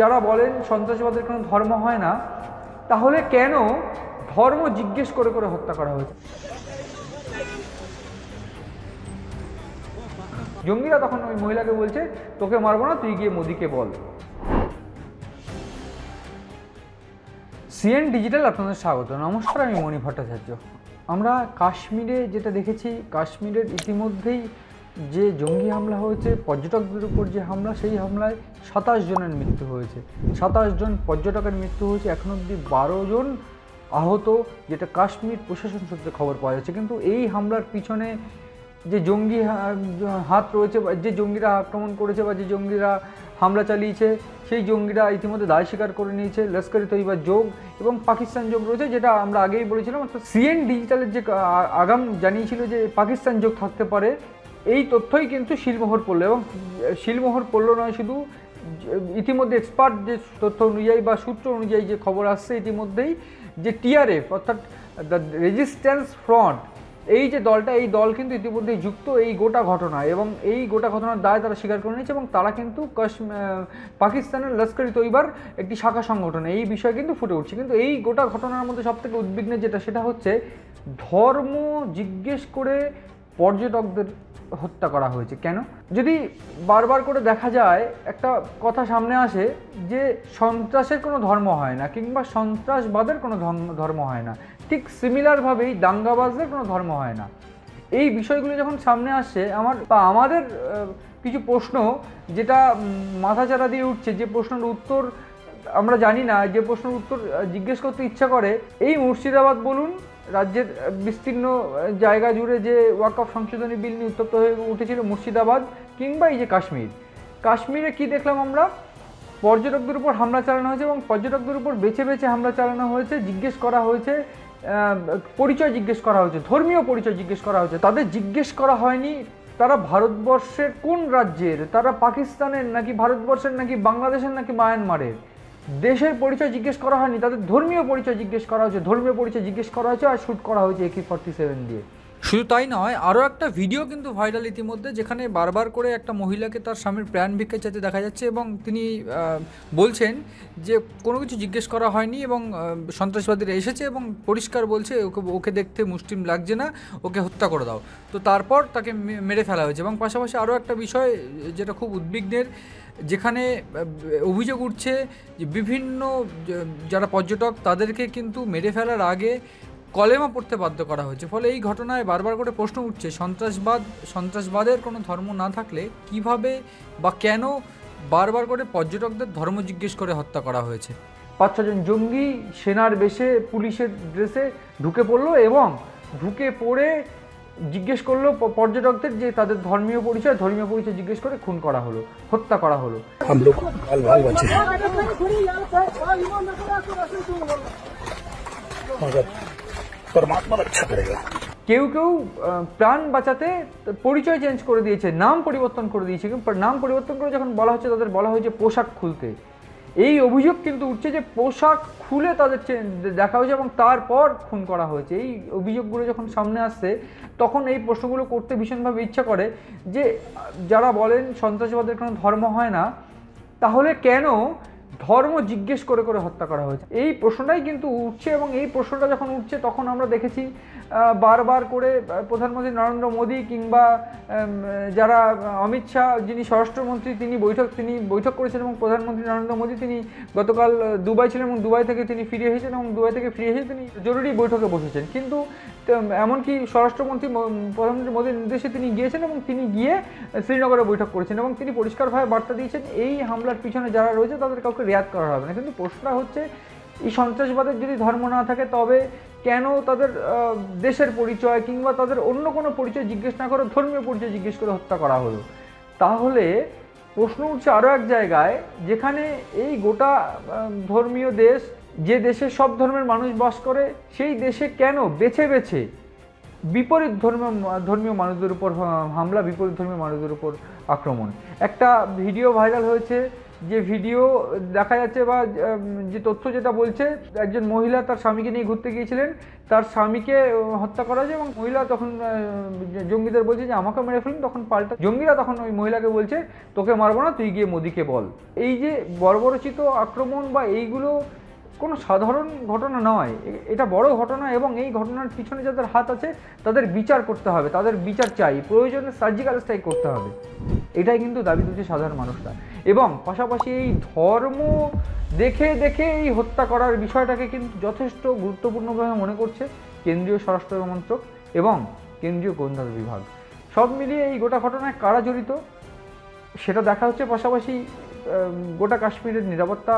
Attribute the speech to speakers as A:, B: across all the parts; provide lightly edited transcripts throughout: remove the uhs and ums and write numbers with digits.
A: যারা বলেন সন্ত্রাসবাদের কোনো ধর্ম হয় না, তাহলে কেন ধর্ম জিজ্ঞেস করে করে হত্যা করা হয়েছে? জঙ্গিরা তখন ওই মহিলাকে বলছে, তোকে মারবো না, তুই গিয়ে মোদিকে বল। সিএন ডিজিটাল আপনাদের স্বাগত। নমস্কার, আমি মণি ভট্টাচার্য। আমরা কাশ্মীরে যেটা দেখেছি, কাশ্মীরের ইতিমধ্যেই যে জঙ্গি হামলা হয়েছে, পর্যটকদের উপর যে হামলা, সেই হামলায় 27 জনের মৃত্যু হয়েছে। 27 জন পর্যটকের মৃত্যু হয়েছে, এখন অবধি 12 জন আহত, যেটা কাশ্মীর প্রশাসন সূত্রে খবর পাওয়া যাচ্ছে। কিন্তু এই হামলার পিছনে যে জঙ্গি হাত রয়েছে, যে জঙ্গিরা আক্রমণ করেছে বা যে জঙ্গিরা হামলা চালিয়েছে, সেই জঙ্গিরা ইতিমধ্যে দায় স্বীকার করে নিয়েছে। লস্কর-ই তৈয়বা যোগ এবং পাকিস্তান যোগ রয়েছে, যেটা আমরা আগেই বলেছিলাম। অর্থাৎ সিএন ডিজিটালের যে আগাম জানিয়েছিল যে পাকিস্তান যোগ থাকতে পারে, এই তথ্যই কিন্তু শিলমোহর পড়ল। এবং শিলমোহর পড়ল নয় শুধু, ইতিমধ্যে এক্সপার্ট যে তথ্য অনুযায়ী বা সূত্র অনুযায়ী যে খবর আসছে ইতিমধ্যেই, যে টিআরএফ অর্থাৎ দ্য রেজিস্ট্যান্স ফ্রন্ট, এই যে দলটা, এই দল কিন্তু ইতিমধ্যেই যুক্ত এই গোটা ঘটনায়, এবং এই গোটা ঘটনার দায় তারা স্বীকার করে নিয়েছে। এবং তারা কিন্তু পাকিস্তানের লস্কর-ই তৈয়বার একটি শাখা সংগঠন, এই বিষয় কিন্তু ফুটে উঠছে। কিন্তু এই গোটা ঘটনার মধ্যে সবথেকে উদ্বিগ্নের যেটা, সেটা হচ্ছে ধর্ম জিজ্ঞেস করে পর্যটকদের হত্যা করা হয়েছে। কেন? যদি বারবার করে দেখা যায়, একটা কথা সামনে আসে যে সন্ত্রাসের কোনো ধর্ম হয় না, কিংবা সন্ত্রাসবাদের কোনো ধর্ম হয় না। ঠিক সিমিলারভাবেই দাঙ্গাবাজদের কোনো ধর্ম হয় না। এই বিষয়গুলো যখন সামনে আসছে, আমাদের কিছু প্রশ্ন যেটা মাথাচাড়া দিয়ে উঠছে, যে প্রশ্নের উত্তর আমরা জানি না, যে প্রশ্নের উত্তর জিজ্ঞেস করতে ইচ্ছা করে, এই মুর্শিদাবাদ বলুন, রাজ্যের বিস্তীর্ণ জায়গা জুড়ে যে ওয়াকফ সংশোধনী বিল নিয়ে উত্তপ্ত হয়ে উঠেছিল মুর্শিদাবাদ, কিংবা এই যে কাশ্মীরে কি দেখলাম আমরা? পর্যটকদের উপর হামলা চালানো হয়েছে, এবং পর্যটকদের উপর বেছে বেছে হামলা চালানো হয়েছে। জিজ্ঞেস করা হয়েছে, পরিচয় জিজ্ঞেস করা হয়েছে, ধর্মীয় পরিচয় জিজ্ঞেস করা হয়েছে। তাদের জিজ্ঞেস করা হয়নি তারা ভারতবর্ষের কোন রাজ্যের, তারা পাকিস্তানের নাকি ভারতবর্ষের নাকি বাংলাদেশের নাকি মায়ানমারের। দেশের পরিচয় জিজ্ঞেস করা হয়নি, তাদের ধর্মীয় পরিচয় জিজ্ঞেস করা হয়েছে। ধর্মীয় পরিচয় জিজ্ঞেস করা হয়েছে আর শ্যুট করা হয়েছে AK-47 দিয়ে। শুধু তাই নয়, আরও একটা ভিডিও কিন্তু ভাইরাল ইতিমধ্যে, যেখানে বারবার করে একটা মহিলাকে তার স্বামীর প্রাণ ভিক্ষা চাইতে দেখা যাচ্ছে, এবং তিনি বলছেন যে কোনো কিছু জিজ্ঞেস করা হয়নি, এবং সন্ত্রাসবাদীরা এসেছে এবং পরিষ্কার বলছে ওকে দেখতে মুসলিম লাগছে না, ওকে হত্যা করে দাও। তো তারপর তাকে মেরে ফেলা হয়েছে। এবং পাশাপাশি আরও একটা বিষয় যেটা খুব উদ্বিগ্নের, যেখানে অভিযোগ উঠছে যে বিভিন্ন যারা পর্যটক, তাদেরকে কিন্তু মেরে ফেলার আগে কলেমা পড়তে বাধ্য করা হয়েছে। ফলে এই ঘটনায় বারবার করে প্রশ্ন উঠছে, সন্ত্রাসবাদের কোনো ধর্ম না থাকলে কিভাবে বা কেন বারবার করে পর্যটকদের ধর্ম জিজ্ঞেস করে হত্যা করা হয়েছে? 5-6 জন জঙ্গি সেনার বেশে, পুলিশের ড্রেসে ঢুকে পড়লো, এবং ঢুকে পড়ে জিজ্ঞেস করলো পর্যটকদের যে তাদের ধর্মীয় পরিচয় জিজ্ঞেস করে খুন করা হলো, হত্যা করা হলো। কেউ কেউ প্রাণ বাঁচাতে পরিচয় চেঞ্জ করে দিয়েছে, নাম পরিবর্তন করে দিয়েছে। কিন্তু নাম পরিবর্তন করে যখন বলা হচ্ছে, তাদের বলা হয়েছে পোশাক খুলতে। এই অভিযোগ কিন্তু উঠছে যে পোশাক খুলে তাদের দেখা হয়েছে এবং তারপর খুন করা হয়েছে। এই অভিযোগগুলো যখন সামনে আসছে, তখন এই প্রশ্নগুলো করতে ভীষণভাবে ইচ্ছা করে যে যারা বলেন সন্ত্রাসবাদের কোনো ধর্ম হয় না, তাহলে কেন ধর্ম জিজ্ঞেস করে করে হত্যা করা হয়েছে? এই প্রশ্নটাই কিন্তু উঠছে। এবং এই প্রশ্নটা যখন উঠছে, তখন আমরা দেখেছি বারবার করে প্রধানমন্ত্রী নরেন্দ্র মোদী, কিংবা যারা অমিত শাহ যিনি স্বরাষ্ট্রমন্ত্রী, তিনি বৈঠক করেছেন। এবং প্রধানমন্ত্রী নরেন্দ্র মোদী তিনি গতকাল দুবাই ছিলেন, এবং দুবাই থেকে তিনি ফিরে এসেছেন, এবং দুবাই থেকে ফিরে এসে তিনি জরুরি বৈঠকে বসেছেন। কিন্তু এমনকি স্বরাষ্ট্রমন্ত্রী প্রধানমন্ত্রী মোদীর নির্দেশে তিনি গিয়েছেন, এবং তিনি গিয়ে শ্রীনগরে বৈঠক করেছেন, এবং তিনি পরিষ্কারভাবে বার্তা দিয়েছেন এই হামলার পিছনে যারা রয়েছে তাদের কাউকে রেয়াত করা হবে না। কিন্তু প্রশ্নটা হচ্ছে, এই সন্ত্রাসবাদের যদি ধর্ম না থাকে, তবে কেন তাদের দেশের পরিচয় কিংবা তাদের অন্য কোনো পরিচয় জিজ্ঞেস না করে ধর্মীয় পরিচয় জিজ্ঞেস করে হত্যা করা হলো? তাহলে প্রশ্ন উঠছে আরও এক জায়গায়, যেখানে এই গোটা ধর্মীয় দেশ, যে দেশে সব ধর্মের মানুষ বাস করে, সেই দেশে কেন বেছে বেছে বিপরীত ধর্মীয় মানুষদের উপর হামলা, বিপরীত ধর্মীয় মানুষদের উপর আক্রমণ? একটা ভিডিও ভাইরাল হয়েছে, যে ভিডিও দেখা যাচ্ছে বা যে তথ্য যেটা বলছে, একজন মহিলা তার স্বামীকে নিয়ে ঘুরতে গিয়েছিলেন, তার স্বামীকে হত্যা করা হয়েছে এবং মহিলা তখন জঙ্গিদের বলছে যে আমাকে মেরে ফেলুন, তখন পাল্টা জঙ্গিরা তখন ওই মহিলাকে বলছে তোকে মারবো না, তুই গিয়ে মোদিকে বল। এই যে বর্বরচিত আক্রমণ বা এইগুলো কোনো সাধারণ ঘটনা নয়, এটা বড় ঘটনা এবং এই ঘটনার পিছনে যাদের হাত আছে তাদের বিচার করতে হবে, তাদের বিচার চাই, প্রয়োজনে সার্জিক্যাল স্ট্রাইক করতে হবে। এটাই কিন্তু দাবি তুলছে সাধারণ মানুষরা। এবং পাশাপাশি এই ধর্ম দেখে দেখে এই হত্যা করার বিষয়টাকে কিন্তু যথেষ্ট গুরুত্বপূর্ণভাবে মনে করছে কেন্দ্রীয় স্বরাষ্ট্র মন্ত্রক এবং কেন্দ্রীয় গোয়েন্দা বিভাগ। সব মিলিয়ে এই গোটা ঘটনায় কারা জড়িত সেটা দেখা হচ্ছে। পাশাপাশি গোটা কাশ্মীরের নিরাপত্তা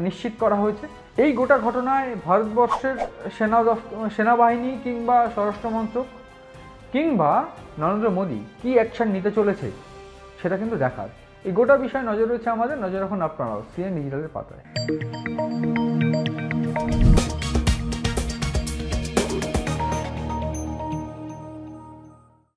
A: নিশ্চিত করা হয়েছে। এই গোটা ঘটনায় ভারতবর্ষের সেনাবাহিনী কিংবা স্বরাষ্ট্রমন্ত্রক কিংবা নরেন্দ্র মোদী কী অ্যাকশন নিতে চলেছে সেটা কিন্তু দেখার। এই গোটা বিষয়ে নজর রয়েছে আমাদের। নজর রাখুন আপনারাও সিএন ডিজিটালের পাতায়।